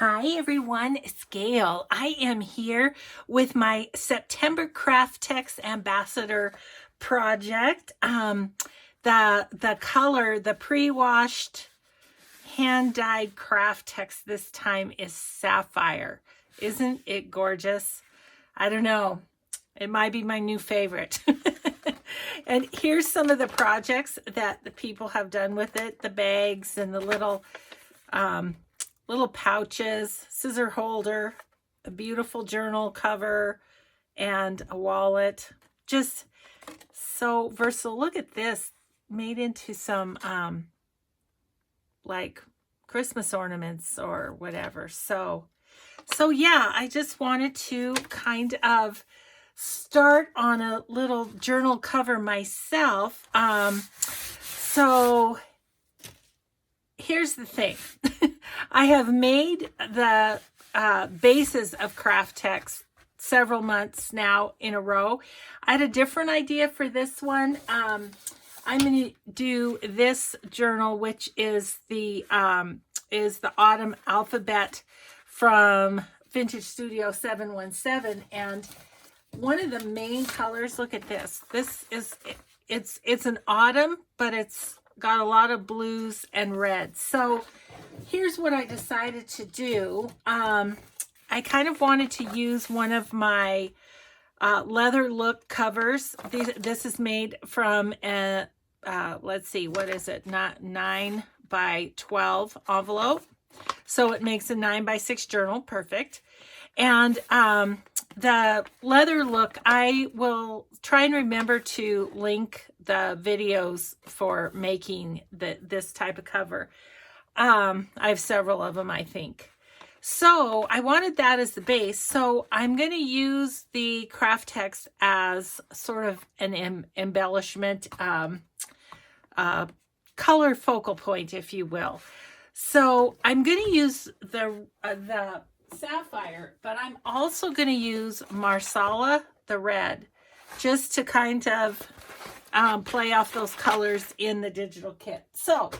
Hi everyone, it's Gail. I am here with my September KraftTex Ambassador project. The color, the pre-washed hand-dyed KraftTex this time is Sapphire. Isn't it gorgeous? I don't know. It might be my new favorite. And here's some of the projects that the people have done with it. The bags and the little pouches, scissor holder, a beautiful journal cover, and a wallet. Just so versatile. Look at this, made into some like Christmas ornaments or whatever. So yeah, I just wanted to kind of start on a little journal cover myself. So here's the thing. I have made the bases of KraftTex several months now in a row. I had a different idea for this one. I'm going to do this journal, which is the Autumn Alphabet from Vintage Studio 717, and one of the main colors, look at this. This is it's an autumn, but it's got a lot of blues and reds. So here's what I decided to do. I kind of wanted to use one of my leather look covers. This is made from a let's see, what is it? Not 9 by 12 envelope. So it makes a 9 by 6 journal. Perfect. And the leather look, I will try and remember to link the videos for making this type of cover. I have several of them, I think. So I wanted that as the base. So I'm going to use the KraftTex as sort of an embellishment, color focal point, if you will. So I'm going to use the Sapphire, but I'm also going to use Marsala, the red, just to kind of play off those colors in the digital kit. So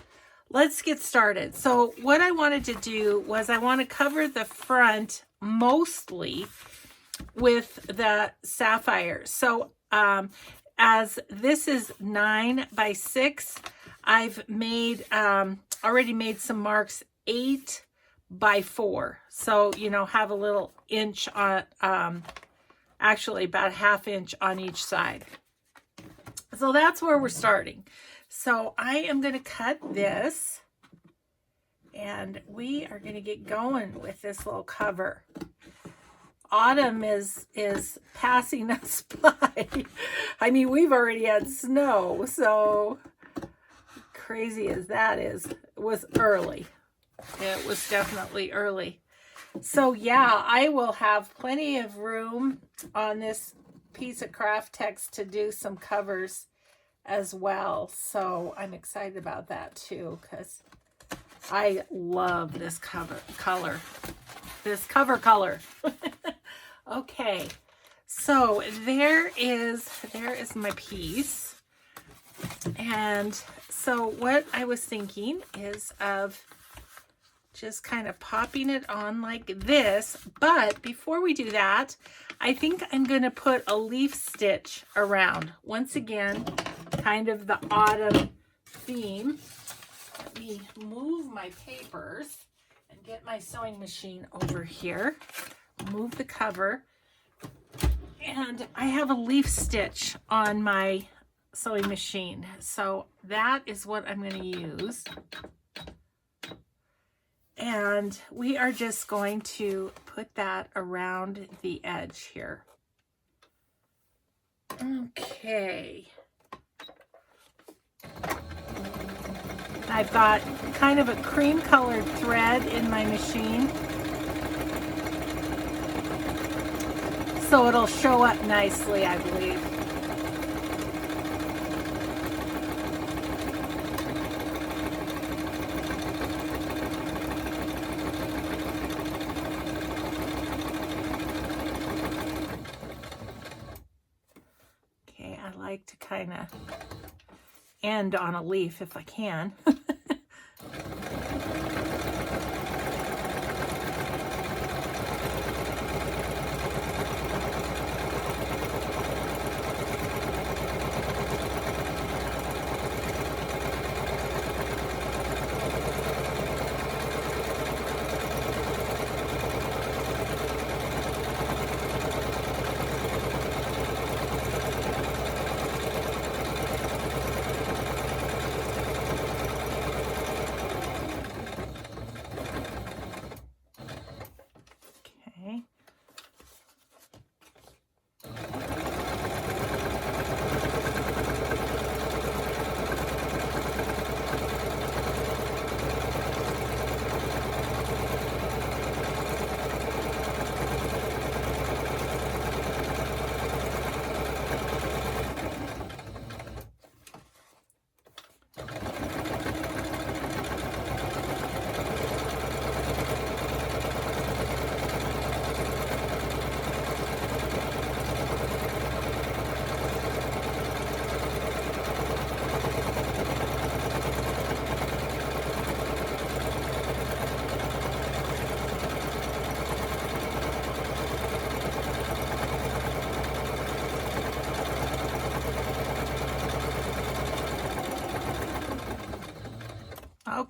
let's get started. So what I wanted to do was I want to cover the front mostly with the Sapphire. So as this is 9 by 6, I've made already made some marks 8 by 4. So, you know, have a little inch on, actually about a ½ inch on each side. So that's where we're starting. So I am going to cut this, and we are going to get going with this little cover. Autumn is passing us by. I mean, we've already had snow, so crazy as that is, it was early. It was definitely early. So yeah, I will have plenty of room on this piece of KraftTex to do some covers as well. So I'm excited about that too, because I love this cover color. Okay, so there is my piece. And so what I was thinking is of just kind of popping it on like this. But before we do that, I think I'm going to put a leaf stitch around. Once again, kind of the autumn theme. Let me move my papers and get my sewing machine over here. Move the cover. And I have a leaf stitch on my sewing machine. So that is what I'm going to use. And we are just going to put that around the edge here. Okay. I've got kind of a cream colored thread in my machine, so it'll show up nicely, I believe. Like to kind of end on a leaf if I can.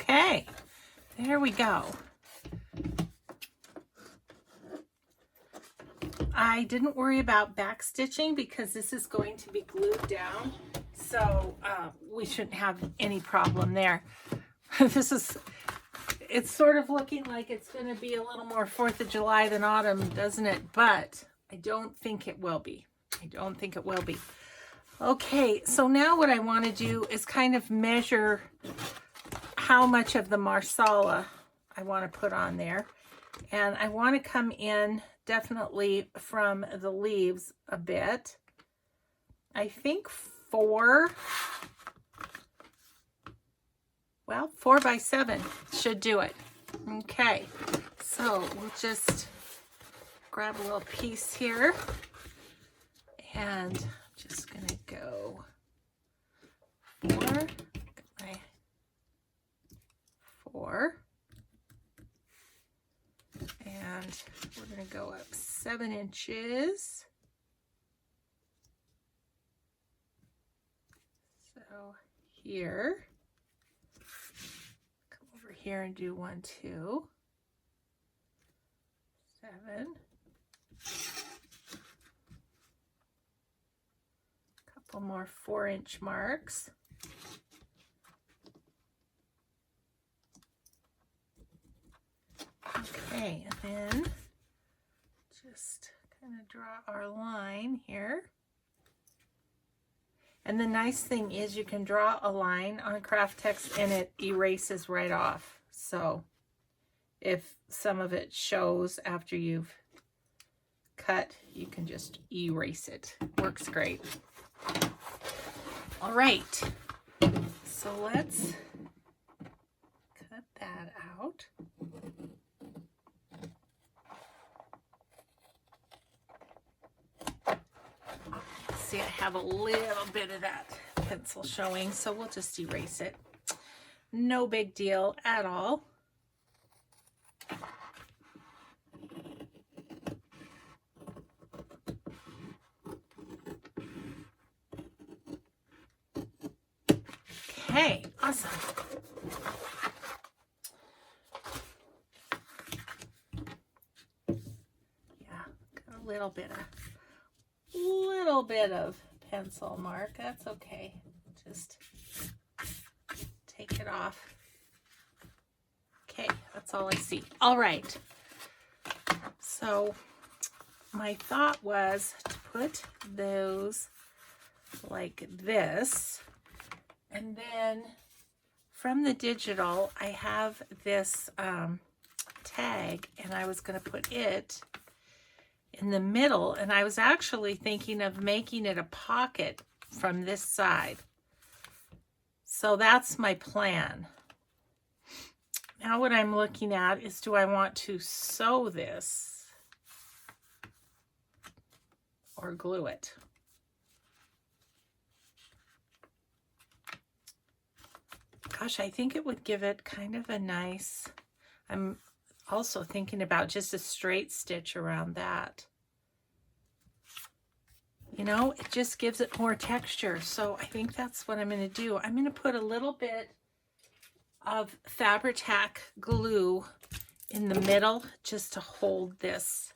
Okay, there we go. I didn't worry about back stitching because this is going to be glued down, so we shouldn't have any problem there. It's sort of looking like it's going to be a little more 4th of July than autumn, doesn't it? But I don't think it will be. I don't think it will be. Okay, so now what I want to do is kind of measure how much of the marsala I want to put on there. And I want to come in definitely from the leaves a bit. I think 4 by 7 should do it. Okay, so we'll just grab a little piece here, and I'm just gonna go 4, my 4, and we're gonna go up 7 inches. So here, come over here and do 1, 2, 7. Couple more 4-inch marks. Okay, and then just kind of draw our line here. And the nice thing is you can draw a line on KraftTex and it erases right off. So if some of it shows after you've cut, you can just erase it. Works great. All right, so let's cut that out. See, I have a little bit of that pencil showing, so we'll just erase it. No big deal at all. Okay, awesome. Yeah, got a little bit of pencil mark. That's okay. Just take it off. Okay, that's all I see. All right. So my thought was to put those like this. And then from the digital, I have this tag, and I was going to put it in the middle, and I was actually thinking of making it a pocket from this side. So that's my plan. Now what I'm looking at is, do I want to sew this or glue it? Gosh, I think it would give it kind of a nice, I'm also thinking about just a straight stitch around that. You know, it just gives it more texture. So I think that's what I'm going to do. I'm going to put a little bit of Fabri-Tac glue in the middle just to hold this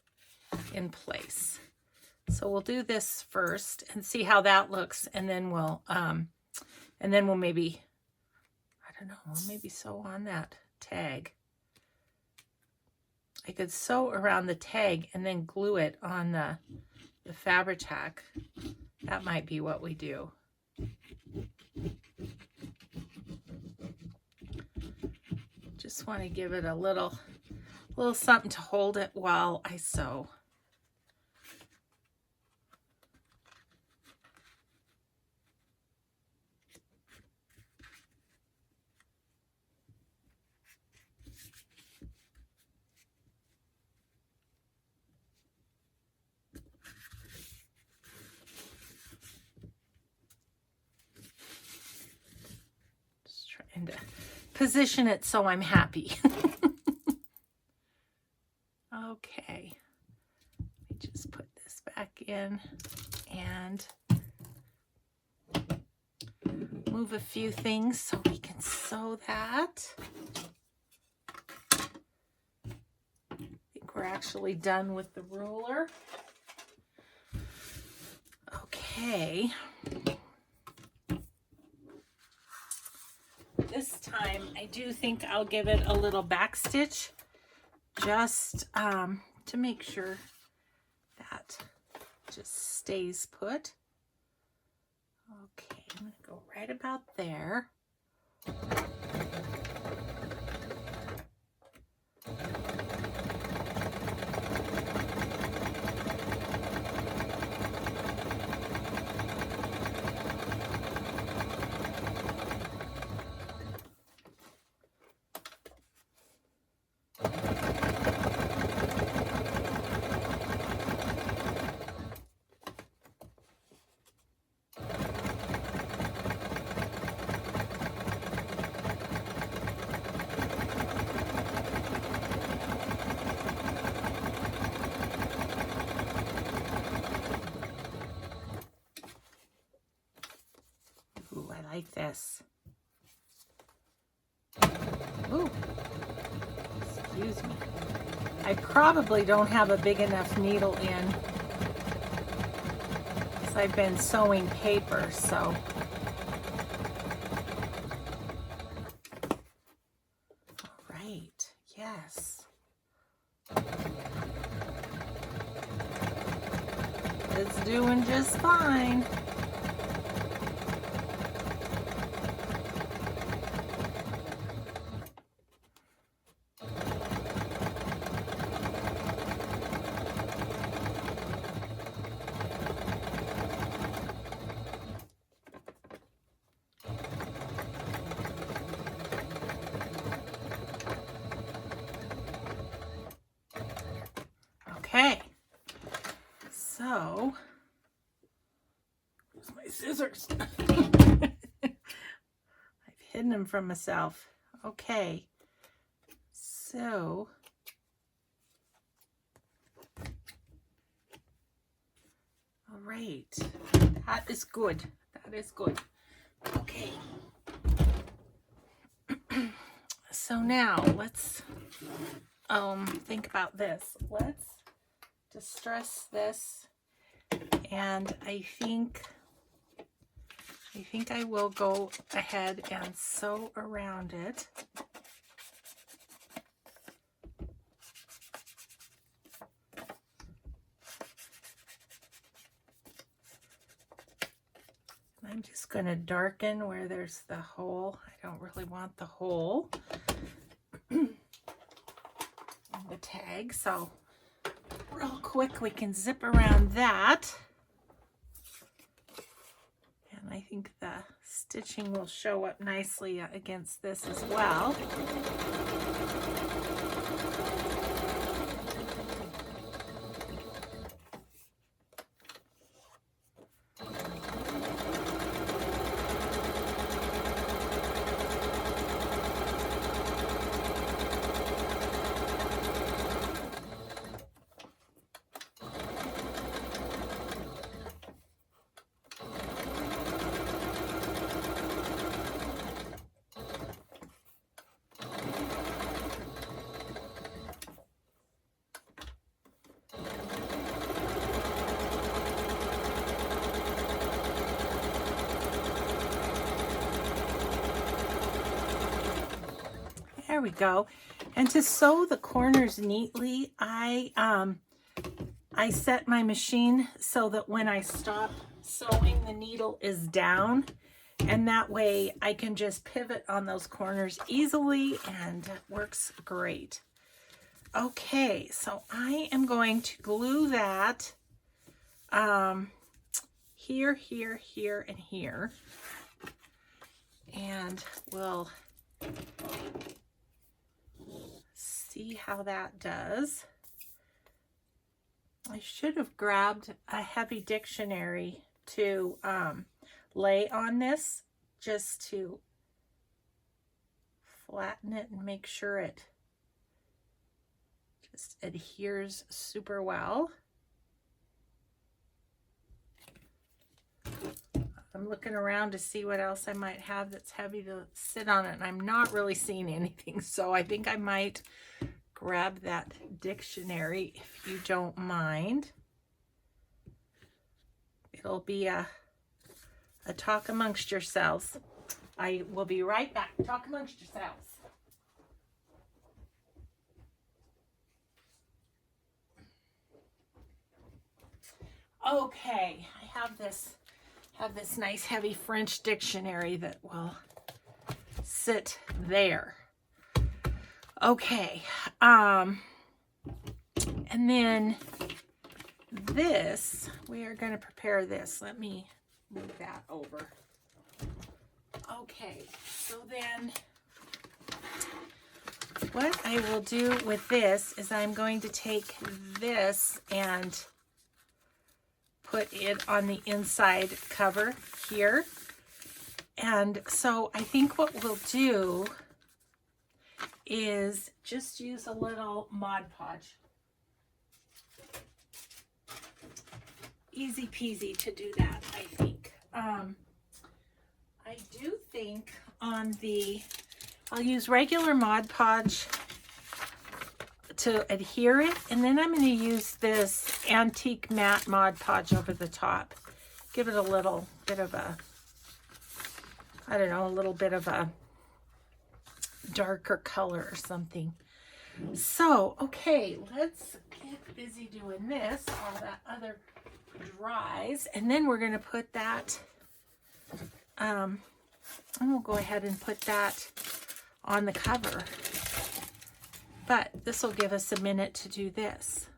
in place. So we'll do this first and see how that looks, and then we'll maybe, I don't know, we'll maybe sew on that tag. I could sew around the tag and then glue it on the Fabri-Tac. That might be what we do. Just want to give it a little something to hold it while I sew. And position it so I'm happy. Okay, let me just put this back in and move a few things so we can see. sew that. I think we're actually done with the ruler. Okay. This time I do think I'll give it a little back stitch just to make sure that just stays put. Okay, I'm going to go right about there. Ooh, I like this. Ooh, excuse me. I probably don't have a big enough needle in because I've been sewing paper, so. All right, yes. It's doing just fine. Okay, so, where's my scissors? I've hidden them from myself. Okay, so, all right, that is good. That is good. Okay, so now let's think about this. Let's distress this, and I think I will go ahead and sew around it. I'm just going to darken where there's the hole. I don't really want the hole in the tag, so real quick we can zip around that. And I think the stitching will show up nicely against this as well. There we go. And to sew the corners neatly, I set my machine so that when I stop sewing, the needle is down, and that way I can just pivot on those corners easily, and it works great. Okay, so I am going to glue that here, here, here, and here, and we'll see how that does. I should have grabbed a heavy dictionary to lay on this, just to flatten it and make sure it just adheres super well. I'm looking around to see what else I might have that's heavy to sit on it, and I'm not really seeing anything, so I think I might grab that dictionary if you don't mind. It'll be a talk amongst yourselves. I will be right back. Talk amongst yourselves. Okay, I have this nice heavy French dictionary that will sit there. Okay, and then this, we are going to prepare this. Let me move that over. Okay, so then what I will do with this is I'm going to take this and put it on the inside cover here. And so I think what we'll do is just use a little Mod Podge. Easy peasy to do that, I think. I do think on the, I'll use regular Mod Podge to adhere it, and then I'm going to use this antique matte Mod Podge over the top. Give it a little bit of a, I don't know, a little bit of a darker color or something. So, okay, let's get busy doing this while that other dries, and then we're going to put that, and we'll go ahead and put that on the cover. But this will give us a minute to do this.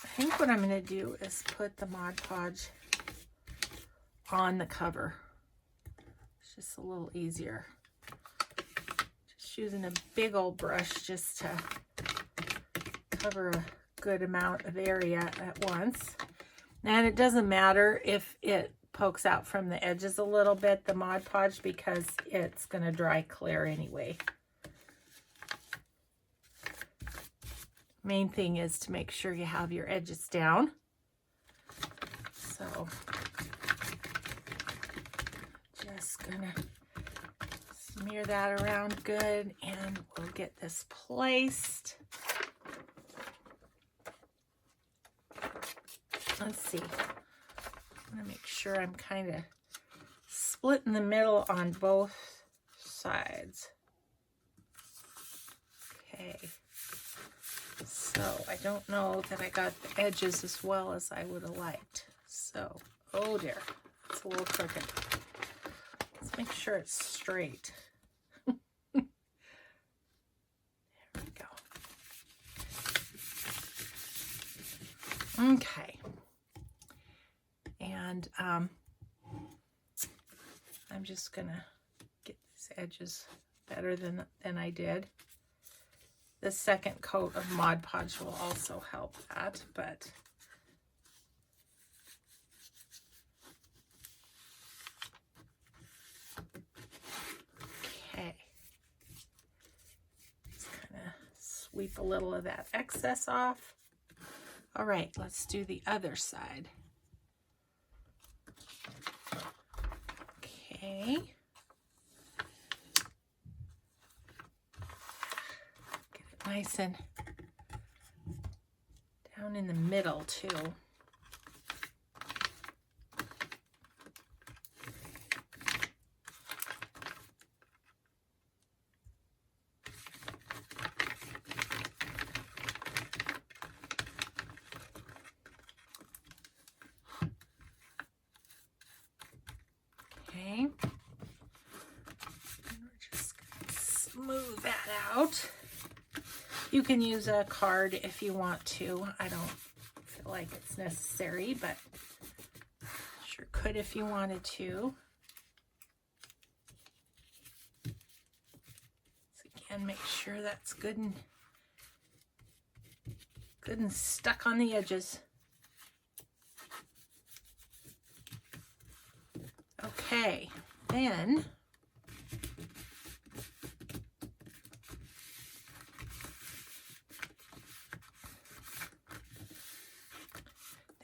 I think what I'm going to do is put the Mod Podge on the cover. It's just a little easier. Just using a big old brush just to cover a good amount of area at once. And it doesn't matter if it pokes out from the edges a little bit, the Mod Podge, because it's going to dry clear anyway. Main thing is to make sure you have your edges down. So just gonna smear that around good, and we'll get this placed. Let's see. I'm gonna make sure I'm kind of split in the middle on both sides. Okay. So I don't know that I got the edges as well as I would have liked. So, oh dear, it's a little crooked. Let's make sure it's straight. There we go. Okay. And I'm just gonna get these edges better than I did. The second coat of Mod Podge will also help that, but okay. Just kind of sweep a little of that excess off. All right, let's do the other side. Okay. Nice and down in the middle too. Okay. And we're just going to smooth that out. You can use a card if you want to. I don't feel like it's necessary, but sure could if you wanted to. So again, make sure that's good and stuck on the edges. Okay, then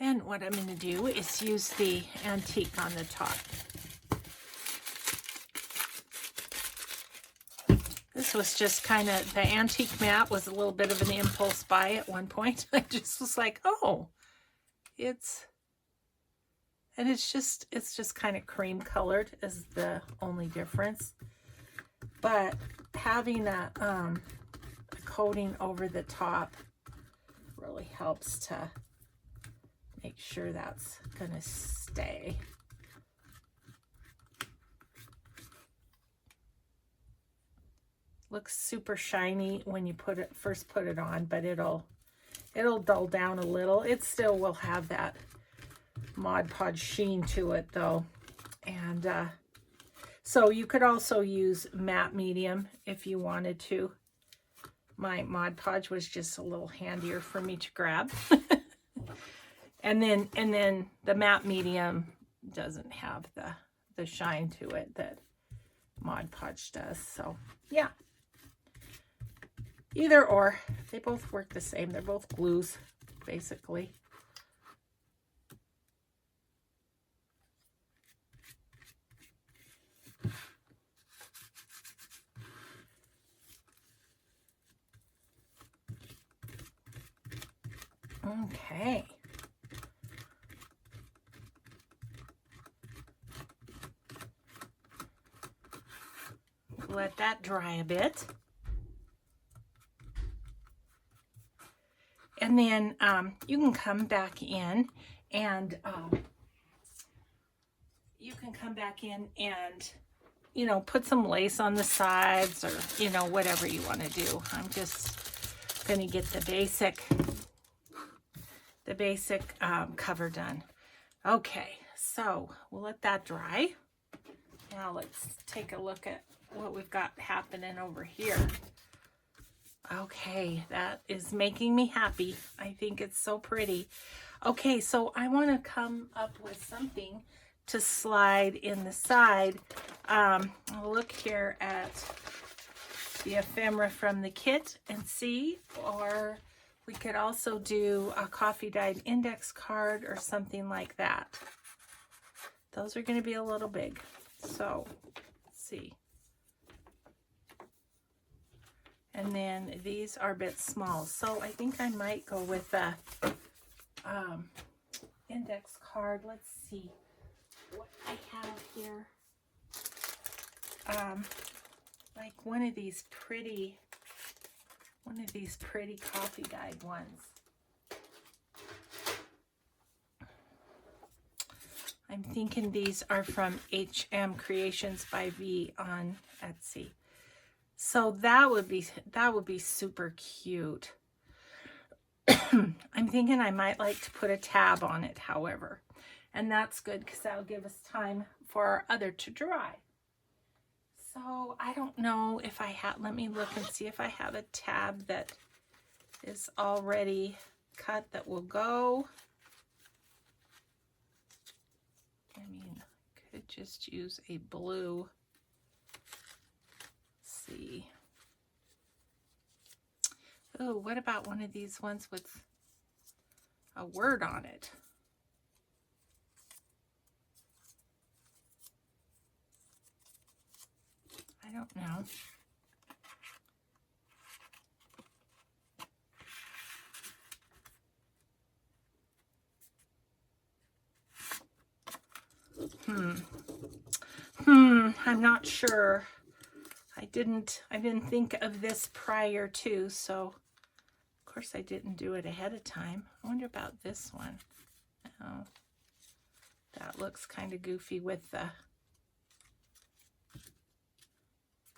then what I'm going to do is use the antique on the top. This was just kind of, the antique mat was a little bit of an impulse buy at one point. I just was like, oh, it's just kind of cream colored is the only difference. But having a coating over the top really helps to make sure that's gonna stay. Looks super shiny when you first put it on, but it'll dull down a little. It still will have that Mod Podge sheen to it though. And so you could also use matte medium if you wanted to. My Mod Podge was just a little handier for me to grab. and then the matte medium doesn't have the shine to it that Mod Podge does. So yeah. Either or, they both work the same. They're both glues, basically. Okay. Let that dry a bit. And then you can come back in and you know, put some lace on the sides or, you know, whatever you want to do. I'm just going to get the basic cover done. Okay, so we'll let that dry. Now let's take a look at what we've got happening over here. Okay, that is making me happy. I think it's so pretty. Okay, so I want to come up with something to slide in the side. I'll look here at the ephemera from the kit and see, or we could also do a coffee dyed index card or something like that. Those are going to be a little big, so let's see. And then these are a bit small. So I think I might go with the index card. Let's see what I have here. Like one of these pretty coffee dyed ones. I'm thinking these are from HM Creations by V on Etsy. So that would be super cute. I'm thinking I might like to put a tab on it, however. And that's good because that'll give us time for our other to dry. So I don't know if I have, let me look and see if I have a tab that is already cut that will go. I mean, I could just use a blue. See. Oh, what about one of these ones with a word on it? I don't know. I'm not sure. I didn't think of this prior to, so of course I didn't do it ahead of time. I wonder about this one. Oh, that looks kind of goofy with the,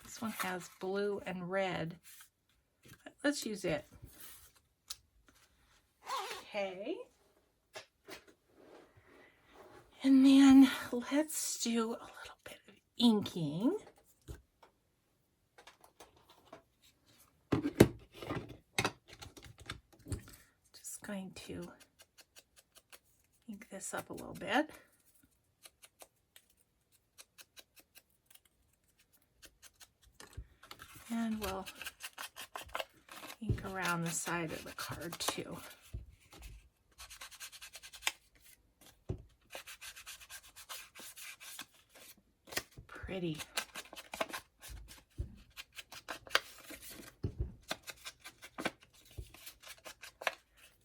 this one has blue and red. Let's use it. Okay. And then let's do a little bit of inking. Just going to ink this up a little bit. And we'll ink around the side of the card too. pretty.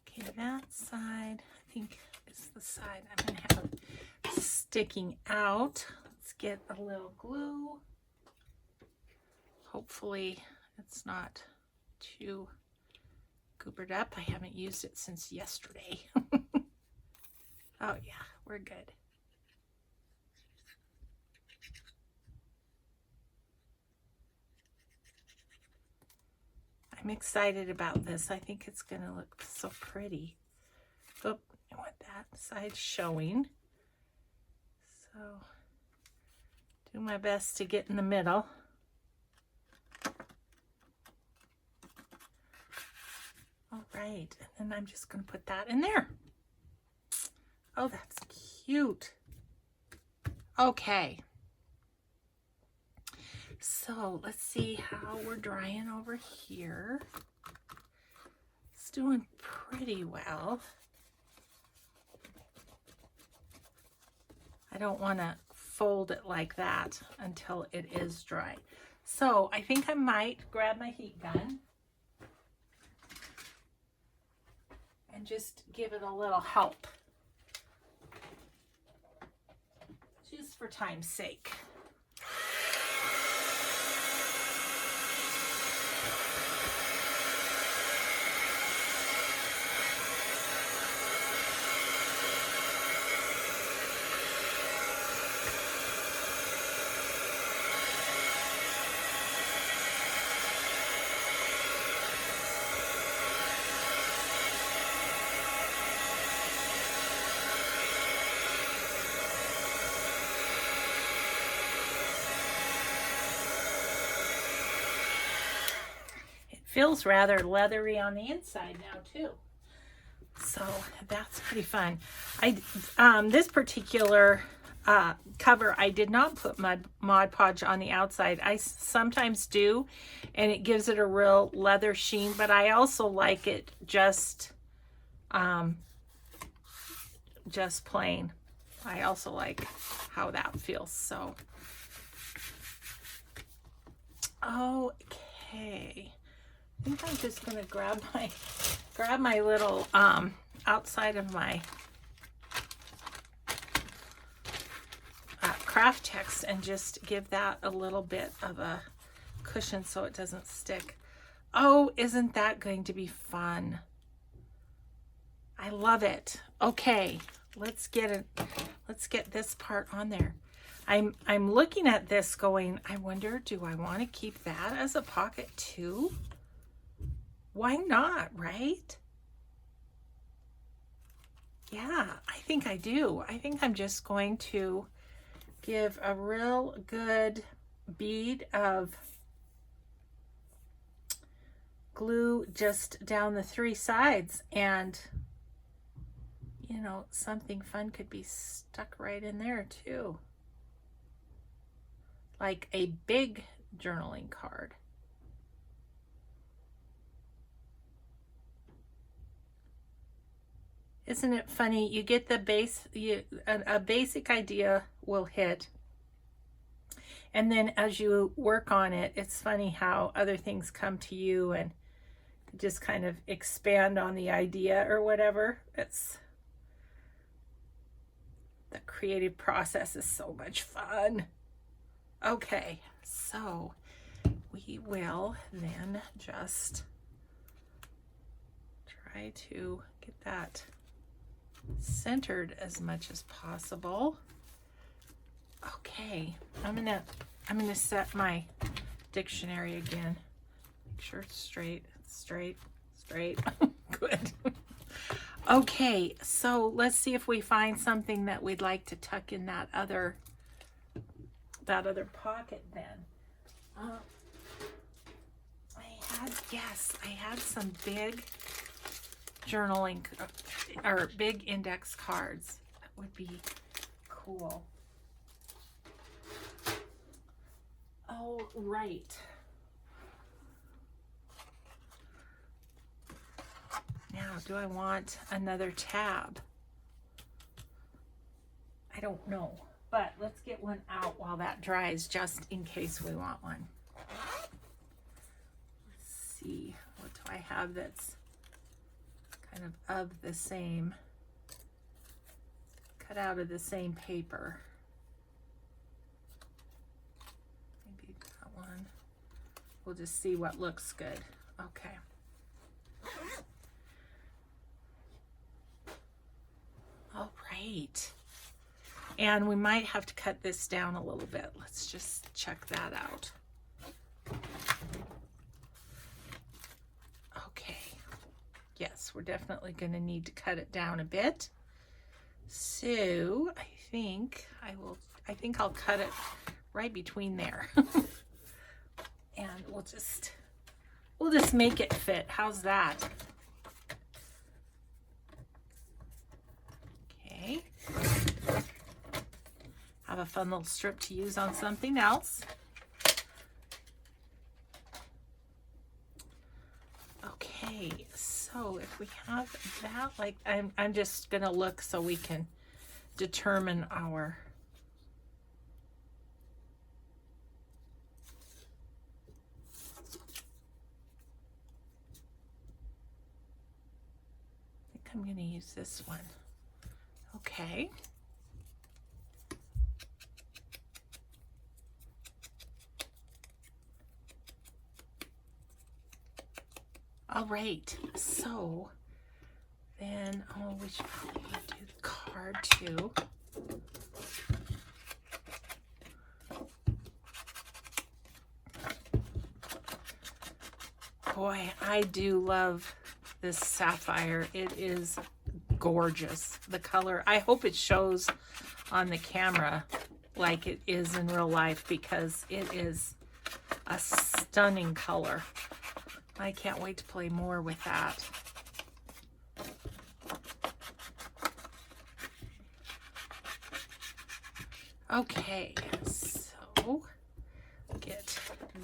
Okay, that side, I think, is the side I'm going to have sticking out. Let's get a little glue. Hopefully it's not too goobered up. I haven't used it since yesterday. Oh yeah, we're good. I'm excited about this. I think it's going to look so pretty. Oh, I want that side showing. So, do my best to get in the middle. All right, and then I'm just going to put that in there. Oh, that's cute. Okay. So let's see how we're drying over here. It's doing pretty well. I don't want to fold it like that until it is dry. So I think I might grab my heat gun and just give it a little help, just for time's sake. Feels rather leathery on the inside now too, so that's pretty fun. This particular cover, I did not put my Mod Podge on the outside. I sometimes do, and it gives it a real leather sheen, but I also like it just plain. I also like how that feels. So okay, I think I'm just gonna grab my little outside of my KraftTex and just give that a little bit of a cushion so it doesn't stick. Oh, isn't that going to be fun? I love it. Okay, let's get this part on there. I'm looking at this going, I wonder, do I want to keep that as a pocket too? Why not, right? Yeah, I think I do. I think I'm just going to give a real good bead of glue just down the 3 sides, and you know, something fun could be stuck right in there too. Like a big journaling card. Isn't it funny? You get the base, a basic idea will hit. And then as you work on it, it's funny how other things come to you and just kind of expand on the idea or whatever. It's the creative process is so much fun. Okay, so we will then just try to get that centered as much as possible. Okay, I'm gonna set my dictionary again. Make sure it's straight. Good. Okay, so let's see if we find something that we'd like to tuck in that other pocket then. I had some big journaling or big index cards. That would be cool. Oh, right. Now, do I want another tab? I don't know. But let's get one out while that dries, just in case we want one. Let's see, what do I have that's kind of the same, cut out of the same paper? Maybe that one. We'll just see what looks good. Okay. All right. And we might have to cut this down a little bit. Let's just check that out. Okay. Yes, we're definitely going to need to cut it down a bit. So I think I'll cut it right between there. And we'll just make it fit. How's that? Okay. Have a fun little strip to use on something else. Okay, so if we have that, like, I'm just gonna look so we can determine our I'm going to use this one. Okay. All right. So then, we should probably do the card too. Boy, I do love this sapphire. It is gorgeous. The color, I hope it shows on the camera like it is in real life, because it is a stunning color. I can't wait to play more with that. Okay, so get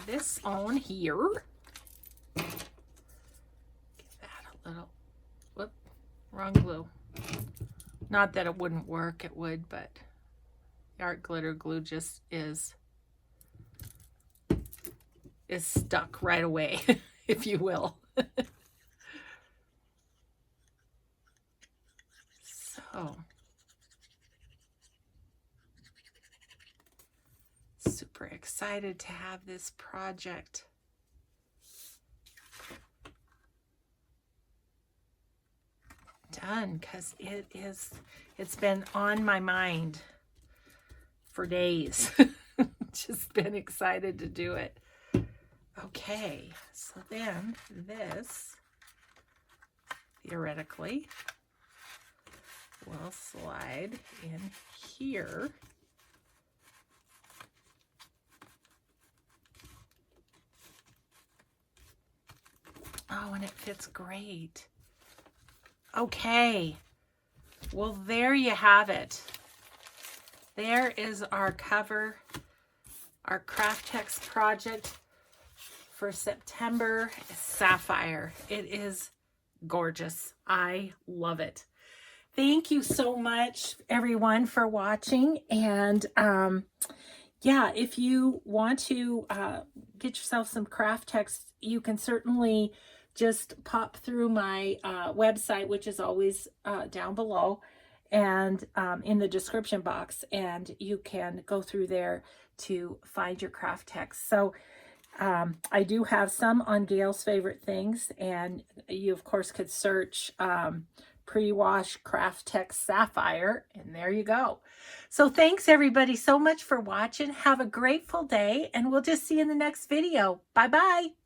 this on here. Wrong glue. Not that it wouldn't work, it would, but the art glitter glue just is stuck right away, if you will. So, super excited to have this project done, because it's been on my mind for days. Just been excited to do it. Okay, so then this theoretically will slide in here. Oh, and it fits great. Okay, well, there you have it. There is our cover, our KraftTex project for September Sapphire. It is gorgeous. I love it. Thank you so much, everyone, for watching. And yeah, if you want to get yourself some KraftTex, you can certainly just pop through my website, which is always down below and in the description box, and you can go through there to find your KraftTex. So I do have some on Gail's Favorite Things, and you of course could search pre-wash KraftTex Sapphire, and there you go. So thanks everybody so much for watching. Have a grateful day, and we'll just see you in the next video. Bye bye.